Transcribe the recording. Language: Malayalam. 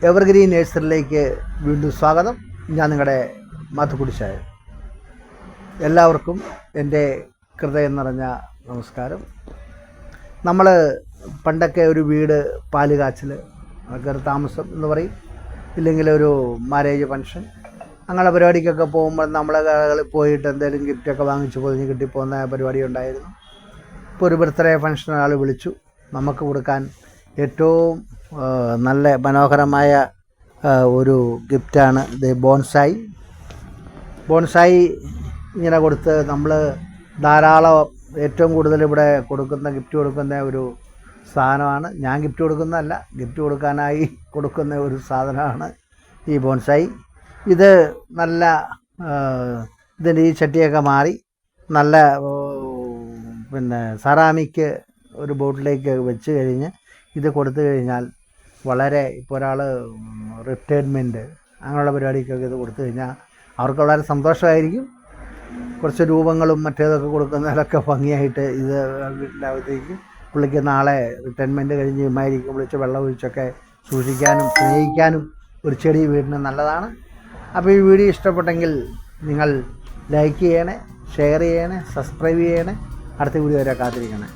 എവർഗ്രീൻ നേഴ്സറിയിലേക്ക് വീണ്ടും സ്വാഗതം. ഞാൻ നിങ്ങളുടെ മാത്തുക്കുടിച്ചായ. എല്ലാവർക്കും എൻ്റെ ഹൃദയം നിറഞ്ഞ നമസ്കാരം. നമ്മൾ പണ്ടൊക്കെ ഒരു വീട് പാല് കാച്ചൽ, കയറി താമസം എന്ന് പറയും, ഇല്ലെങ്കിൽ ഒരു മാരേജ് ഫങ്ഷൻ, അങ്ങനെ പരിപാടിക്കൊക്കെ പോകുമ്പോൾ നമ്മളെ കടകളിൽ പോയിട്ട് എന്തെങ്കിലും ഗിഫ്റ്റൊക്കെ വാങ്ങിച്ച് പൊതിഞ്ഞ് കിട്ടിപ്പോകുന്ന പരിപാടി ഉണ്ടായിരുന്നു. ഇപ്പോൾ ഒരു ബർത്ത്ഡേ ഫങ്ഷൻ ആൾ വിളിച്ചു, നമുക്ക് കൊടുക്കാൻ ഏറ്റവും നല്ല മനോഹരമായ ഒരു ഗിഫ്റ്റാണ് ഇത് ബോൺസായി ഇങ്ങനെ കൊടുത്ത് നമ്മൾ ധാരാളം ഏറ്റവും കൂടുതൽ ഇവിടെ ഗിഫ്റ്റ് കൊടുക്കുന്ന ഒരു സാധനമാണ്. ഞാൻ ഗിഫ്റ്റ് കൊടുക്കുന്നതല്ല, ഗിഫ്റ്റ് കൊടുക്കാനായി കൊടുക്കുന്ന ഒരു സാധനമാണ് ഈ ബോൺസായി. ഇത് നല്ല ഇതിൻ്റെ ഈ ചട്ടിയൊക്കെ മാറി നല്ല സെറാമിക് ഒരു ബോട്ടിലേക്ക് വെച്ച് കഴിഞ്ഞ് ഇത് കൊടുത്തു കഴിഞ്ഞാൽ വളരെ, ഇപ്പോൾ ഒരാൾ റിട്ടയർമെൻറ്റ് അങ്ങനെയുള്ള പരിപാടിക്കൊക്കെ ഇത് കൊടുത്തു കഴിഞ്ഞാൽ അവർക്ക് വളരെ സന്തോഷമായിരിക്കും. കുറച്ച് രൂപങ്ങളും മറ്റേതൊക്കെ കൊടുക്കുന്നതിലൊക്കെ ഭംഗിയായിട്ട് ഇത് വീട്ടിലാവത്തേക്കും പുള്ളിക്ക് നാളെ റിട്ടയർമെൻറ്റ് കഴിഞ്ഞ് ഇമ്മായിരിക്കും വിളിച്ച് വെള്ളം ഒഴിച്ചൊക്കെ സൂക്ഷിക്കാനും സ്നേഹിക്കാനും ഒരു ചെടി വീടിന് നല്ലതാണ്. അപ്പോൾ ഈ വീഡിയോ ഇഷ്ടപ്പെട്ടെങ്കിൽ നിങ്ങൾ ലൈക്ക് ചെയ്യണേ, ഷെയർ ചെയ്യണേ, സബ്സ്ക്രൈബ് ചെയ്യണേ. അടുത്ത വീഡിയോ വരെ കാത്തിരിക്കണേ.